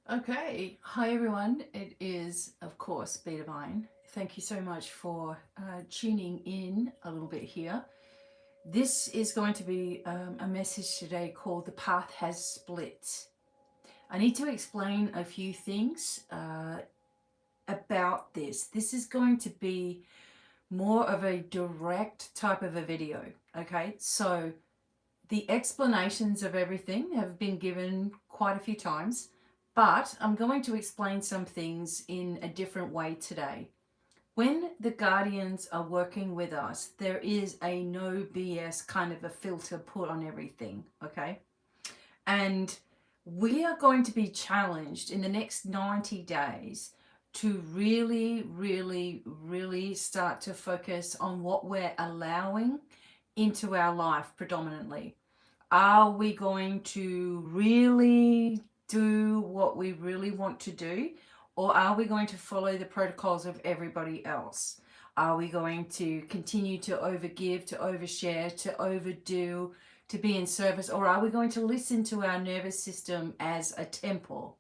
Okay, hi everyone. It is, of course, BDevine. Thank you so much for tuning in a little bit here. This is going to be a message today called The Path Has Split. I need to explain a few things about this. This is going to be more of a direct type of a video, okay? So the explanations of everything have been given quite a few times, but I'm going to explain some things in a different way today. When the guardians are working with us, there is a no BS kind of a filter put on everything, okay? And we are going to be challenged in the next 90 days to really start to focus on what we're allowing into our life predominantly. Are we going to really do what we really want to do? Or are we going to follow the protocols of everybody else? Are we going to continue to overgive, to overshare, to overdo, to be in service? Or are we going to listen to our nervous system as a temple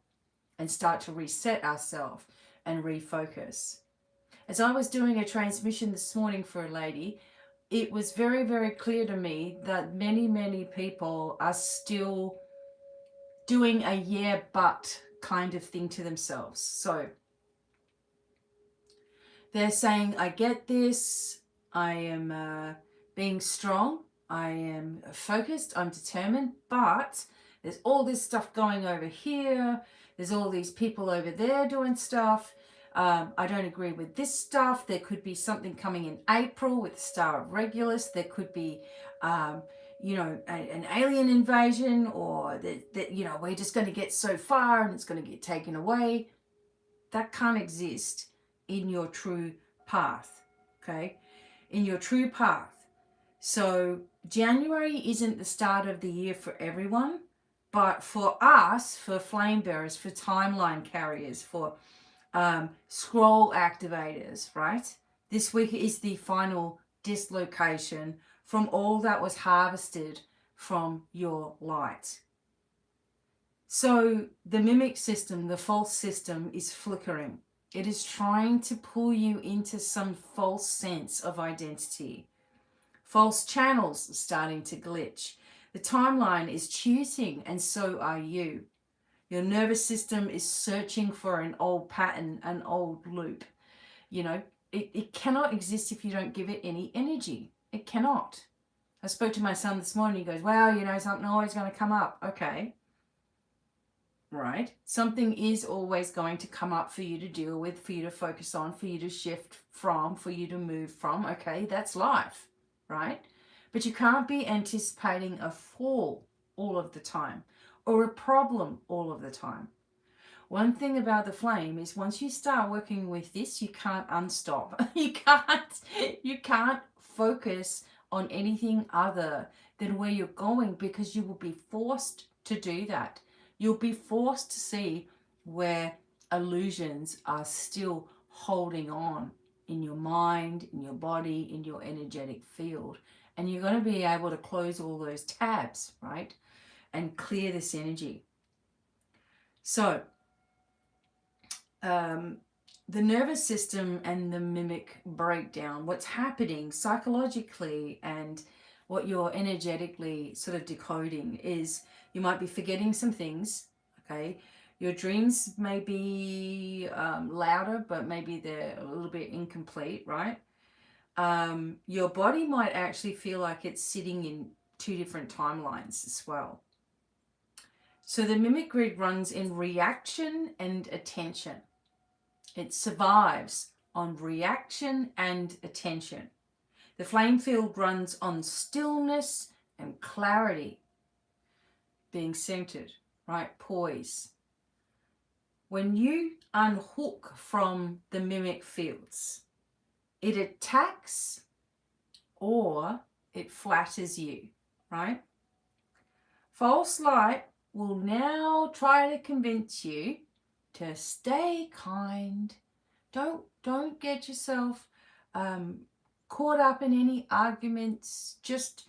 and start to reset ourselves and refocus? As I was doing a transmission this morning for a lady, it was very clear to me that many people are still doing a yeah but kind of thing to themselves. So they're saying, I get this, I am being strong, I am focused, I'm determined, but there's all this stuff going over here, there's all these people over there doing stuff. I don't agree with this stuff. There could be something coming in April with the Star of Regulus. There could be, an alien invasion, or that we're just going to get so far and it's going to get taken away. That can't exist in your true path, okay? In your true path. So January isn't the start of the year for everyone, but for us, for flame bearers, for timeline carriers, for scroll activators, right? This week is the final dislocation from all that was harvested from your light. So the mimic system, the false system, is flickering. It is trying to pull you into some false sense of identity. False channels are starting to glitch. The timeline is choosing, and so are you. Your nervous system is searching for an old pattern, an old loop. It cannot exist if you don't give it any energy. It cannot. I spoke to my son this morning. He goes, well, something always going to come up. Okay. Right? Something is always going to come up for you to deal with, for you to focus on, for you to shift from, for you to move from. Okay, that's life, right? But you can't be anticipating a fall all of the time or a problem all of the time. One thing about the flame is once you start working with this, you can't unstop. You can't focus on anything other than where you're going, because you will be forced to do that. You'll be forced to see where illusions are still holding on in your mind, in your body, in your energetic field. And you're going to be able to close all those tabs, right? And clear this energy. So, the nervous system and the mimic breakdown, what's happening psychologically and what you're energetically sort of decoding is you might be forgetting some things, okay? Your dreams may be louder, but maybe they're a little bit incomplete, right? Your body might actually feel like it's sitting in two different timelines as well. So the mimic grid runs in reaction and attention. It survives on reaction and attention. The flame field runs on stillness and clarity, being centered, right? Poise. When you unhook from the mimic fields, it attacks or it flatters you, right? False light will now try to convince you to stay kind. Don't get yourself caught up in any arguments. Just,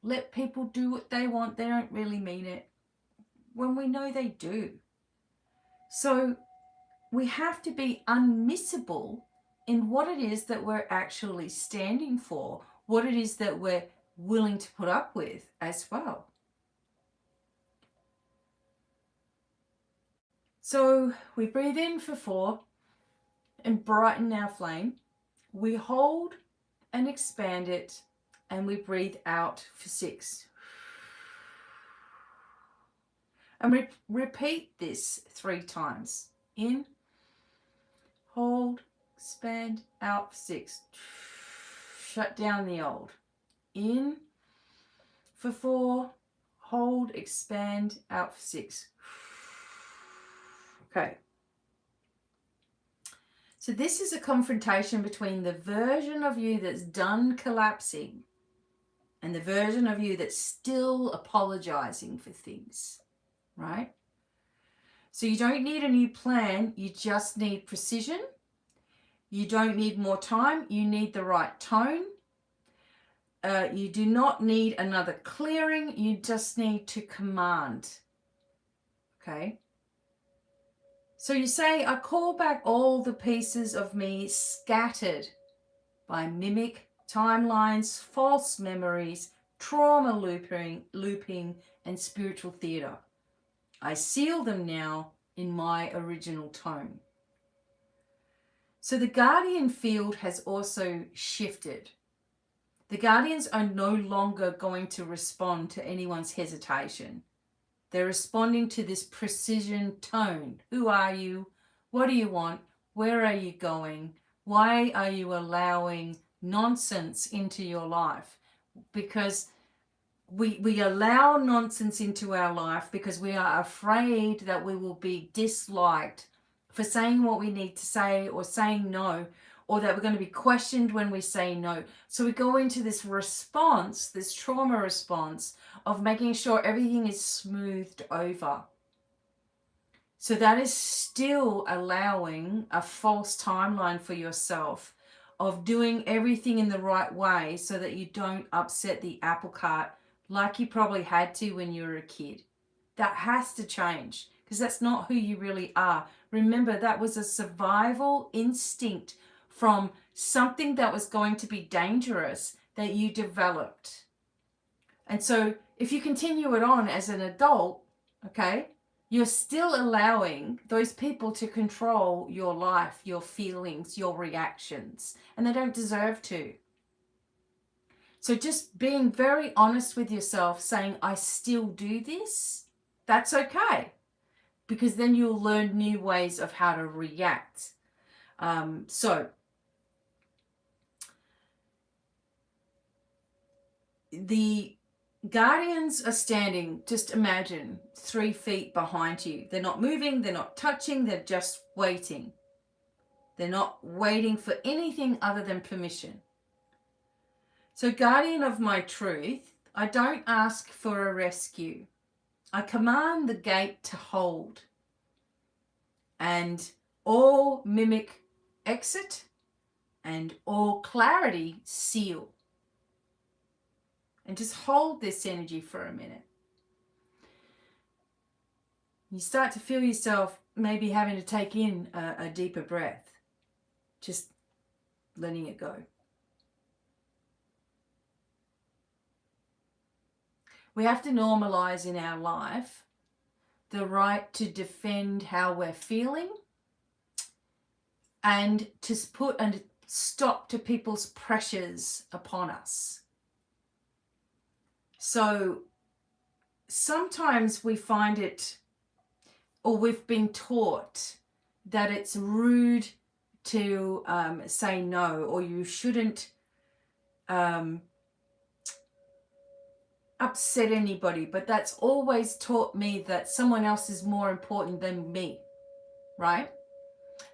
let people do what they want. They don't really mean it. When we know they do. So we have to be unmissable in what it is that we're actually standing for, what it is that we're willing to put up with as well. So we breathe in for 4 and brighten our flame. We hold and expand it, and we breathe out for 6. And we repeat this 3 times. In, hold, expand, out for 6. Shut down the old. In for 4, hold, expand, out for 6. Okay. So this is a confrontation between the version of you that's done collapsing and the version of you that's still apologizing for things, right? So you don't need a new plan, you just need precision. You don't need more time, you need the right tone. You do not need another clearing, you just need to command. Okay? So you say, I call back all the pieces of me scattered by mimic, timelines, false memories, trauma looping, and spiritual theatre. I seal them now in my original tone. So the guardian field has also shifted. The guardians are no longer going to respond to anyone's hesitation. They're responding to this precision tone. Who are you? What do you want? Where are you going? Why are you allowing nonsense into your life? Because we allow nonsense into our life because we are afraid that we will be disliked for saying what we need to say or saying no, or that we're going to be questioned when we say no. So we go into this response, this trauma response of making sure everything is smoothed over. So that is still allowing a false timeline for yourself of doing everything in the right way so that you don't upset the apple cart like you probably had to when you were a kid. That has to change because that's not who you really are. Remember, that was a survival instinct from something that was going to be dangerous that you developed. And so if you continue it on as an adult, okay, you're still allowing those people to control your life, your feelings, your reactions, and they don't deserve to. So just being very honest with yourself, saying, I still do this, that's okay. Because then you'll learn new ways of how to react. So the guardians are standing, just imagine, 3 feet behind you. They're not moving, they're not touching, they're just waiting. They're not waiting for anything other than permission. So, guardian of my truth, I don't ask for a rescue. I command the gate to hold. And all mimic exit and all clarity seal. And just hold this energy for a minute. You start to feel yourself maybe having to take in a deeper breath. Just letting it go. We have to normalize in our life the right to defend how we're feeling and to put a stop to people's pressures upon us. So sometimes we find it, or we've been taught that it's rude to say no, or you shouldn't upset anybody, but that's always taught me that someone else is more important than me, right?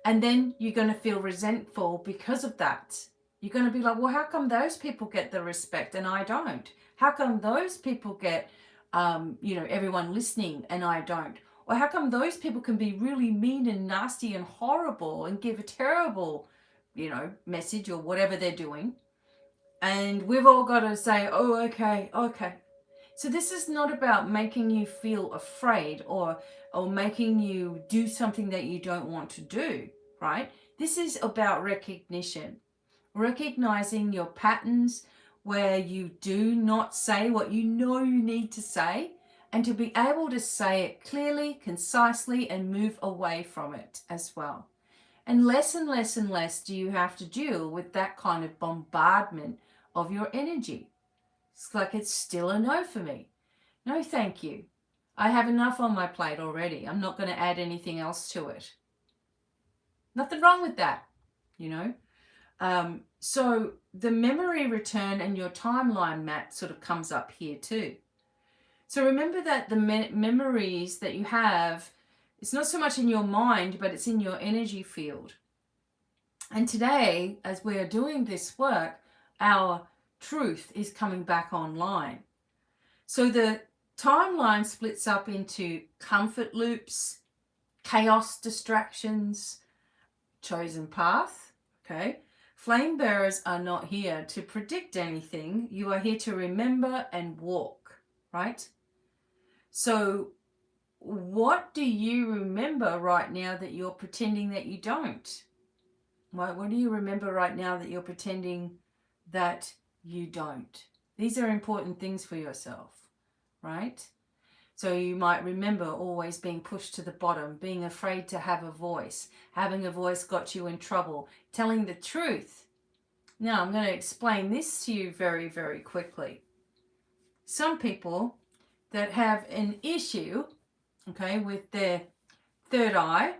And then you're going to feel resentful because of that. You're going to be like, well, how come those people get the respect and I don't? How come those people get, everyone listening and I don't? Or how come those people can be really mean and nasty and horrible and give a terrible, message or whatever they're doing? And we've all got to say, oh, okay. So this is not about making you feel afraid or making you do something that you don't want to do, right? This is about recognition. Recognizing your patterns where you do not say what you know you need to say, and to be able to say it clearly, concisely, and move away from it as well. And less do you have to deal with that kind of bombardment of your energy. It's like it's still a no for me. No, thank you. I have enough on my plate already. I'm not going to add anything else to it. Nothing wrong with that, you know. So the memory return and your timeline map sort of comes up here too. So remember that the memories that you have, it's not so much in your mind, but it's in your energy field. And today, as we are doing this work, our truth is coming back online. So the timeline splits up into comfort loops, chaos distractions, chosen path, okay? Flame bearers are not here to predict anything. You are here to remember and walk, right? So what do you remember right now that you're pretending that you don't? What do you remember right now that you're pretending that you don't? These are important things for yourself, right? So you might remember always being pushed to the bottom, being afraid to have a voice. Having a voice got you in trouble. Telling the truth. Now I'm going to explain this to you very, very quickly. Some people that have an issue, okay, with their third eye,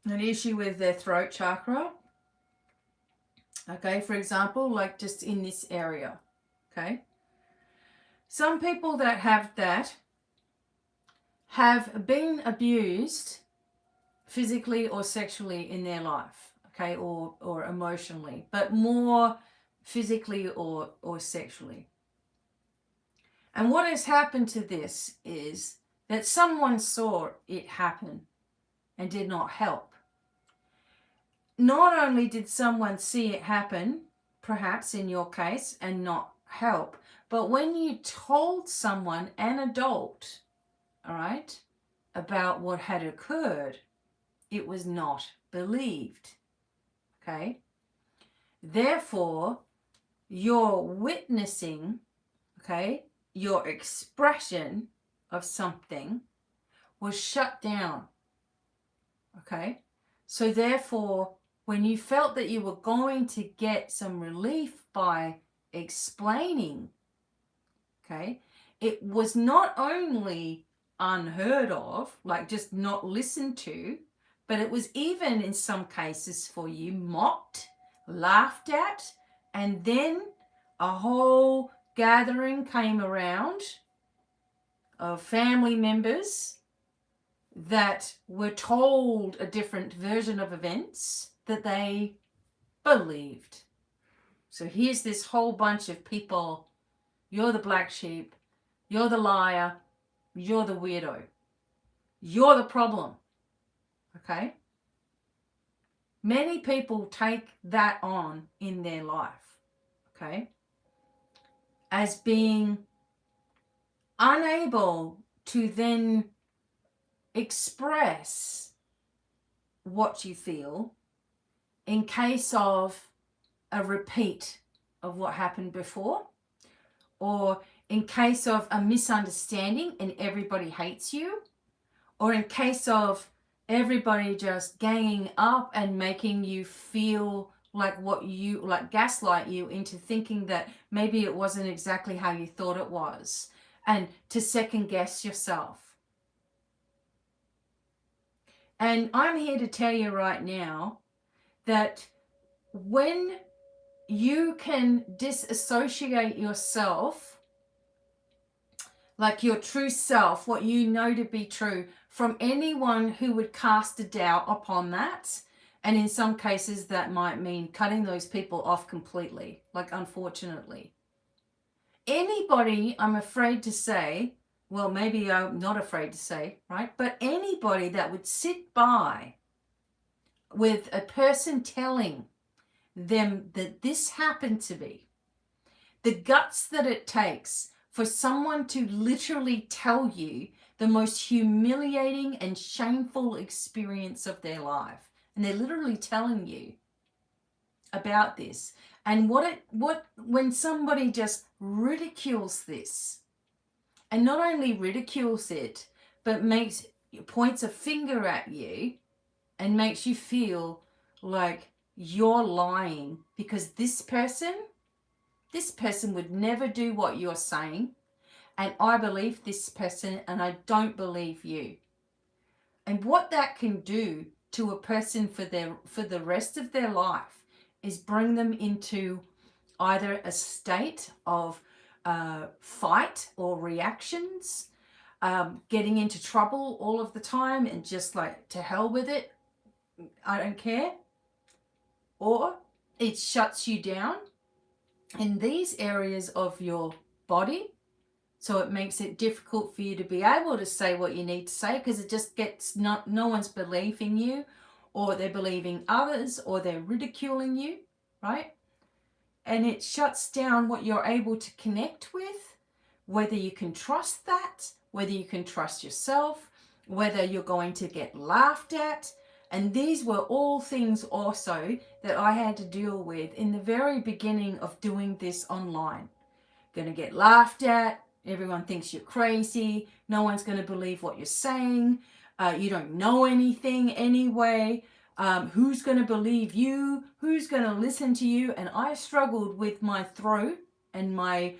an issue with their throat chakra, okay, for example, like just in this area, okay. Some people that have that have been abused physically or sexually in their life, okay, or emotionally, but more physically or sexually. And what has happened to this is that someone saw it happen and did not help. Not only did someone see it happen, perhaps in your case, and not help, but when you told someone, an adult, all right, about what had occurred, it was not believed, okay? Therefore, your witnessing, okay, your expression of something was shut down, okay? So therefore, when you felt that you were going to get some relief by explaining, okay, it was not only unheard of, like just not listened to, but it was even in some cases for you mocked, laughed at, and then a whole gathering came around of family members that were told a different version of events that they believed. So here's this whole bunch of people. You're the black sheep. You're the liar. You're the weirdo. You're the problem. Okay? Many people take that on in their life. Okay? As being unable to then express what you feel in case of a repeat of what happened before, or in case of a misunderstanding and everybody hates you, or in case of everybody just ganging up and making you feel like gaslight you into thinking that maybe it wasn't exactly how you thought it was, and to second guess yourself. And I'm here to tell you right now that when you can disassociate yourself, like your true self, what you know to be true, from anyone who would cast a doubt upon that, and in some cases that might mean cutting those people off completely, like unfortunately. Anybody, I'm afraid to say, well, maybe I'm not afraid to say, right? But anybody that would sit by with a person telling them that this happened to me, the guts that it takes for someone to literally tell you the most humiliating and shameful experience of their life. And they're literally telling you about this. And when somebody just ridicules this, and not only ridicules it, but points a finger at you and makes you feel like you're lying, because this person would never do what you're saying, and I believe this person and I don't believe you. And what that can do to a person for the rest of their life is bring them into either a state of fight or reactions, getting into trouble all of the time and just like, to hell with it, I don't care. Or it shuts you down in these areas of your body. So it makes it difficult for you to be able to say what you need to say, because it just gets no one's believing you, or they're believing others, or they're ridiculing you, right? And it shuts down what you're able to connect with, whether you can trust that, whether you can trust yourself, whether you're going to get laughed at. And these were all things also that I had to deal with in the very beginning of doing this online. Going to get laughed at. Everyone thinks you're crazy. No one's going to believe what you're saying. You don't know anything anyway. Who's going to believe you? Who's going to listen to you? And I struggled with my throat and my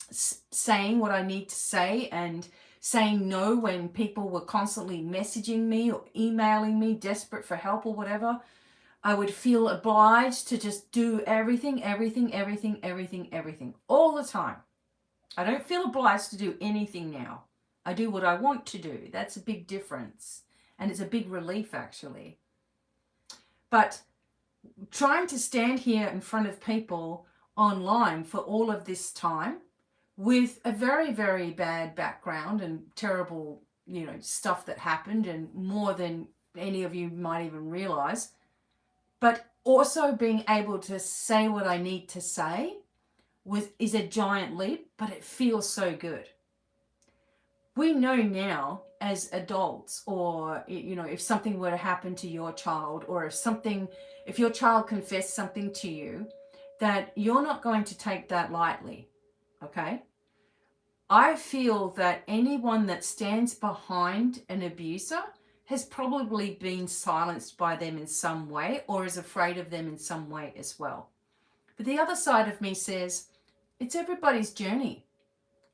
saying what I need to say, and saying no when people were constantly messaging me or emailing me desperate for help or whatever. I would feel obliged to just do everything all the time. I don't feel obliged to do anything now. I do what I want to do. That's a big difference. And it's a big relief, actually. But trying to stand here in front of people online for all of this time with a very, very bad background and terrible, stuff that happened, and more than any of you might even realize, but also being able to say what I need to say is a giant leap, but it feels so good. We know now as adults, or if something were to happen to your child, or if your child confessed something to you, that you're not going to take that lightly. Okay? I feel that anyone that stands behind an abuser has probably been silenced by them in some way, or is afraid of them in some way as well. But the other side of me says, it's everybody's journey.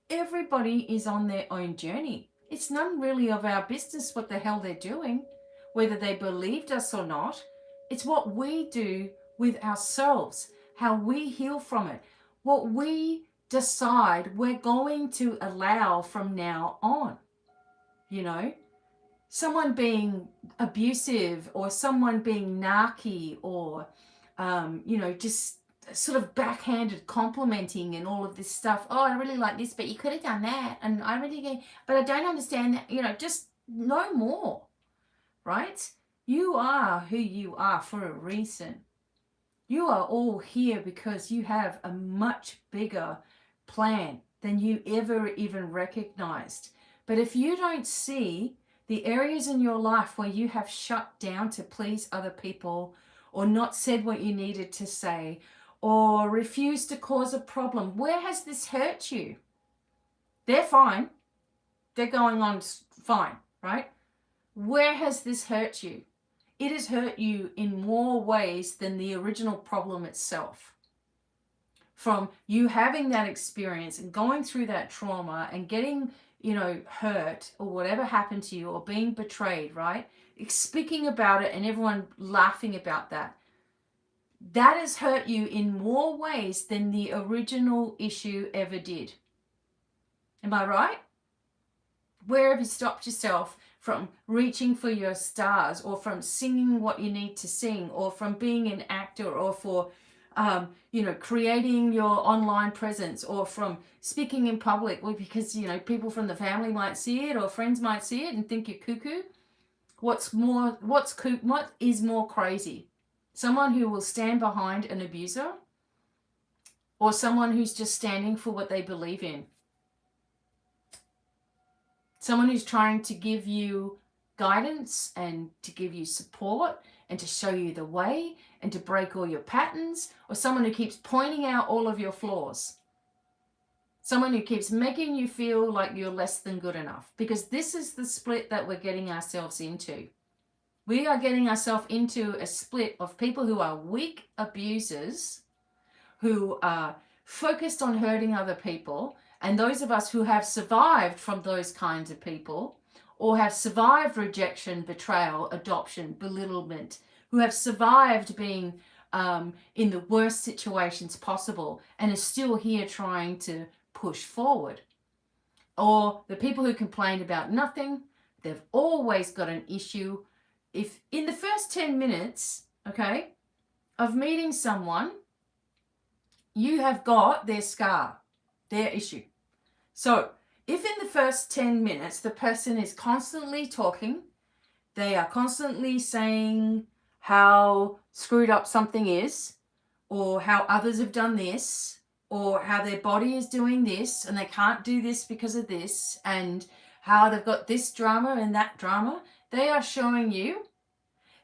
Everybody is on their own journey. It's none really of our business what the hell they're doing, whether they believed us or not. It's what we do with ourselves, how we heal from it, what we decide we're going to allow from now on. Someone being abusive, or someone being narky, or just sort of backhanded complimenting and all of this stuff. Oh, I really like this, but you could have done that, and but I don't understand that. Just no more, right? You are who you are for a reason. You are all here because you have a much bigger plan than you ever even recognized. But if you don't see the areas in your life where you have shut down to please other people, or not said what you needed to say, or refused to cause a problem, where has this hurt you? They're fine. They're going on fine, right? Where has this hurt you? It has hurt you in more ways than the original problem itself. From you having that experience and going through that trauma and getting, hurt, or whatever happened to you, or being betrayed, right? Speaking about it and everyone laughing about that. That has hurt you in more ways than the original issue ever did. Am I right? Where have you stopped yourself from reaching for your stars, or from singing what you need to sing, or from being an actor, or for creating your online presence, or from speaking in public, because people from the family might see it, or friends might see it and think you're cuckoo? What is more crazy? Someone who will stand behind an abuser, or someone who's just standing for what they believe in. Someone who's trying to give you guidance and to give you support and to show you the way and to break all your patterns, or someone who keeps pointing out all of your flaws. Someone who keeps making you feel like you're less than good enough, because this is the split that we're getting ourselves into. We are getting ourselves into a split of people who are weak abusers, who are focused on hurting other people, and those of us who have survived from those kinds of people, or have survived rejection, betrayal, adoption, belittlement, who have survived being in the worst situations possible and are still here trying to push forward. Or the people who complain about nothing, they've always got an issue. If in the first 10 minutes, okay, of meeting someone, you have got their scar, their issue. So if in the first 10 minutes the person is constantly talking, they are constantly saying how screwed up something is, or how others have done this, or how their body is doing this and they can't do this because of this, and how they've got this drama and that drama, they are showing you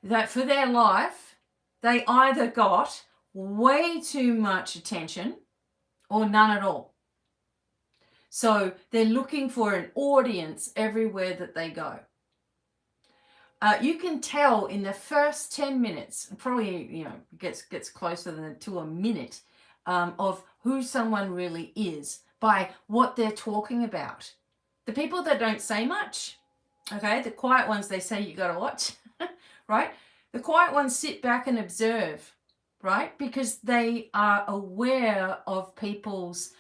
that for their life, they either got way too much attention or none at all. So they're looking for an audience everywhere that they go. You can tell in the first 10 minutes, probably, gets closer to a minute, of who someone really is by what they're talking about. The people that don't say much, okay, the quiet ones, they say you got to watch, right? The quiet ones sit back and observe, right? Because they are aware of people's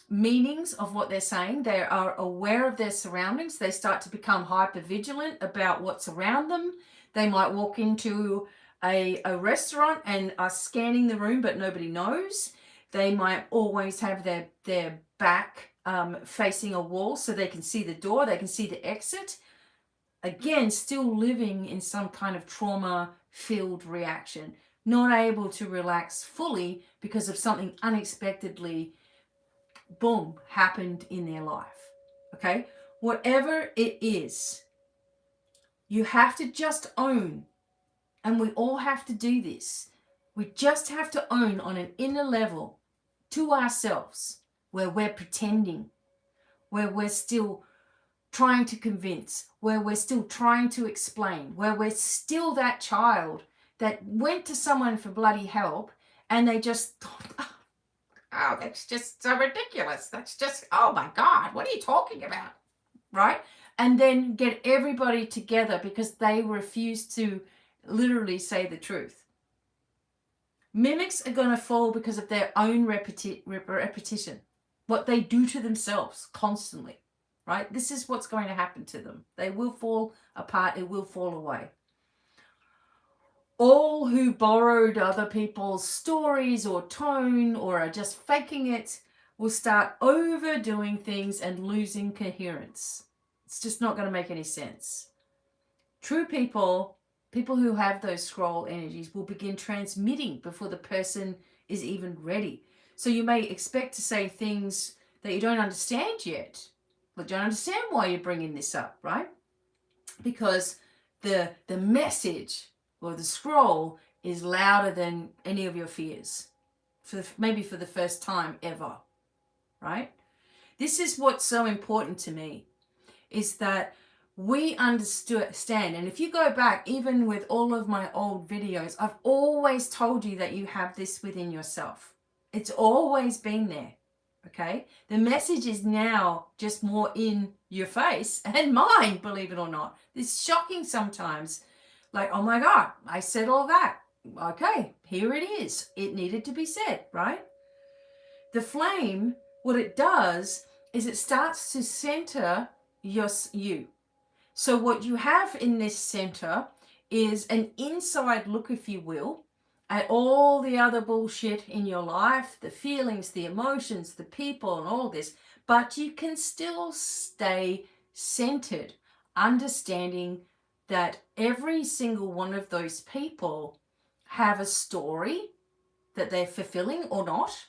meanings of what they're saying. They are aware of their surroundings. They start to become hyper vigilant about what's around them. They might walk into a restaurant and are scanning the room, but nobody knows. They might always have their back facing a wall so they can see the door, they can see the exit. Again, still living in some kind of trauma-filled reaction, not able to relax fully because of something unexpectedly, boom, happened in their life. Okay? Whatever it is, you have to just own, and we all have to do this. We just have to own on an inner level to ourselves where we're pretending, where we're still trying to convince, where we're still trying to explain, where we're still that child that went to someone for bloody help and they just thought, oh, that's just so ridiculous. That's just, oh my God, what are you talking about? Right? And then get everybody together because they refuse to literally say the truth. Mimics are going to fall because of their own repetition, what they do to themselves constantly, right? This is what's going to happen to them. They will fall apart. It will fall away. All who borrowed other people's stories or tone or are just faking it will start overdoing things and losing coherence. It's just not going to make any sense. True people who have those scroll energies will begin transmitting before the person is even ready. So you may expect to say things that you don't understand yet. But you don't understand why you're bringing this up, right? Because the message or the scroll is louder than any of your fears, maybe for the first time ever, right? This is what's so important to me, is that we understand. And if you go back, even with all of my old videos, I've always told you that you have this within yourself. It's always been there, okay? The message is now just more in your face and mine, believe it or not. It's shocking sometimes. Like, oh my God, I said all that. Okay, here it is. It needed to be said, right? The flame, what it does is it starts to center you. So what you have in this center is an inside look, if you will, at all the other bullshit in your life, the feelings, the emotions, the people, and all this, but you can still stay centered, understanding that every single one of those people have a story that they're fulfilling or not,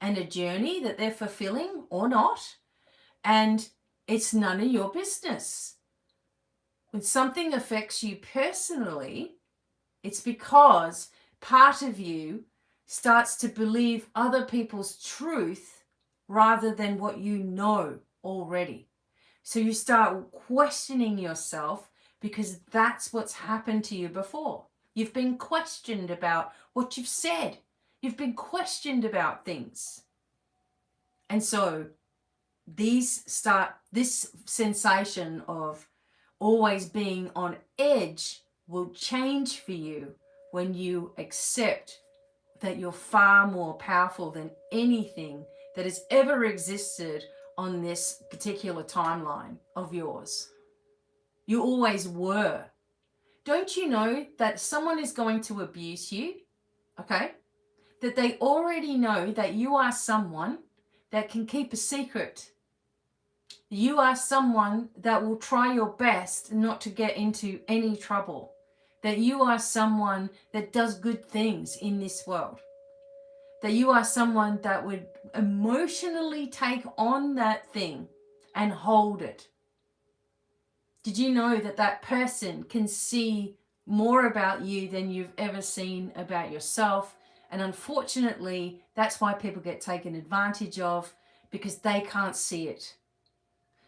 and a journey that they're fulfilling or not, and it's none of your business. When something affects you personally, it's because part of you starts to believe other people's truth rather than what you know already. So you start questioning yourself because that's what's happened to you before. You've been questioned about what you've said. You've been questioned about things. And so this sensation of always being on edge will change for you when you accept that you're far more powerful than anything that has ever existed on this particular timeline of yours. You always were. Don't you know that someone is going to abuse you? Okay? That they already know that you are someone that can keep a secret. You are someone that will try your best not to get into any trouble. That you are someone that does good things in this world. That you are someone that would emotionally take on that thing and hold it. Did you know that that person can see more about you than you've ever seen about yourself? And unfortunately, that's why people get taken advantage of, because they can't see it.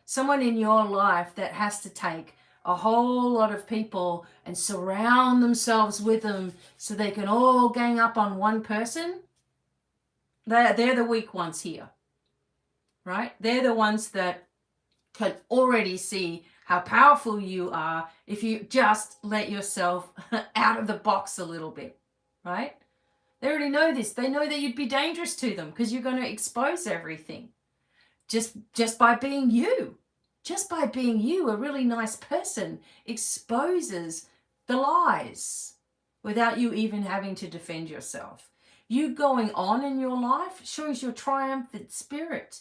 Someone in your life that has to take a whole lot of people and surround themselves with them so they can all gang up on one person, they're the weak ones here, right? They're the ones that can already see how powerful you are if you just let yourself out of the box a little bit, right? They already know this. They know that you'd be dangerous to them because you're going to expose everything just by being you. Just by being you, a really nice person exposes the lies without you even having to defend yourself. You going on in your life shows your triumphant spirit.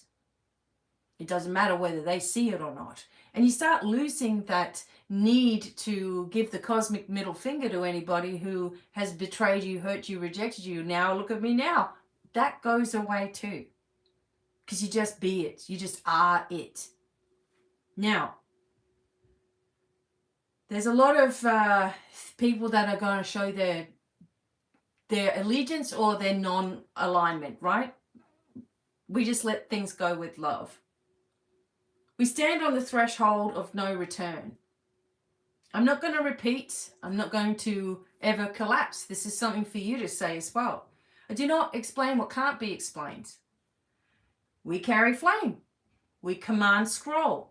It doesn't matter whether they see it or not. And you start losing that need to give the cosmic middle finger to anybody who has betrayed you, hurt you, rejected you. Now look at me now. That goes away too. Because you just be it. You just are it. Now, there's a lot of people that are going to show their allegiance or their non-alignment, right? We just let things go with love. We stand on the threshold of no return. I'm not going to repeat. I'm not going to ever collapse. This is something for you to say as well. I do not explain what can't be explained. We carry flame. We command scroll.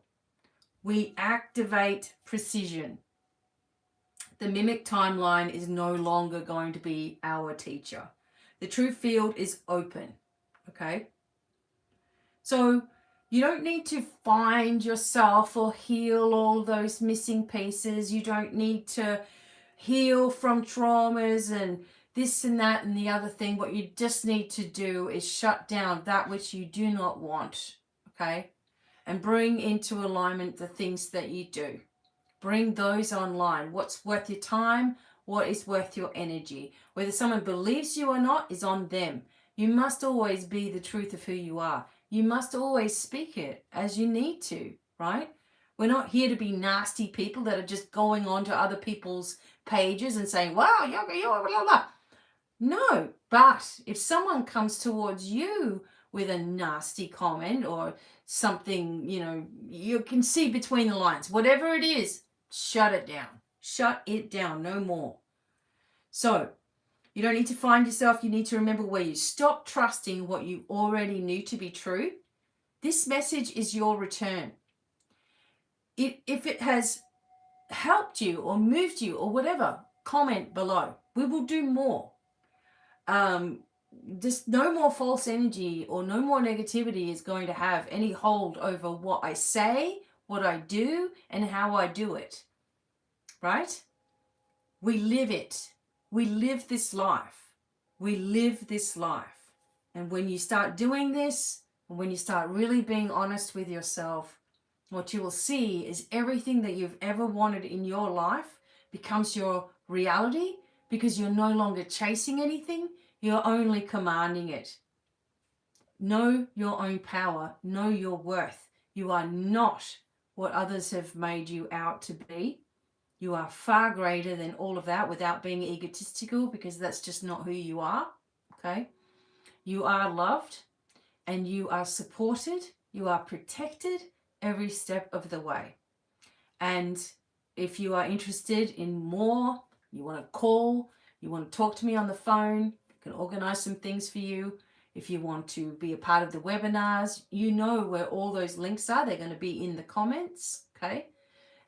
We activate precision. The mimic timeline is no longer going to be our teacher. The true field is open. Okay? So you don't need to find yourself or heal all those missing pieces. You don't need to heal from traumas and this and that and the other thing. What you just need to do is shut down that which you do not want. Okay? And bring into alignment the things that you do. Bring those online. What's worth your time? What is worth your energy? Whether someone believes you or not is on them. You must always be the truth of who you are. You must always speak it as you need to, right? We're not here to be nasty people that are just going on to other people's pages and saying, wow, you're blah, blah, blah. No, but if someone comes towards you with a nasty comment or something, you can see between the lines, whatever it is, shut it down. Shut it down, no more. So you don't need to find yourself. You need to remember where you stop trusting what you already knew to be true. This message is your return. If it has helped you or moved you or whatever, comment below. We will do more. Just no more false energy or no more negativity is going to have any hold over what I say, what I do, and how I do it. Right? We live it. We live this life. We live this life. And when you start doing this, and when you start really being honest with yourself, what you will see is everything that you've ever wanted in your life becomes your reality because you're no longer chasing anything. You're only commanding it. Know your own power. Know your worth. You are not what others have made you out to be. You are far greater than all of that without being egotistical, because that's just not who you are. Okay? You are loved and you are supported. You are protected every step of the way. And if you are interested in more, you want to call, you want to talk to me on the phone, I can organize some things for you. If you want to be a part of the webinars, you know where all those links are. They're going to be in the comments, okay?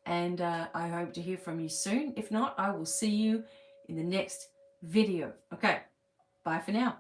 And I hope to hear from you soon. If not, I will see you in the next video. Okay, bye for now.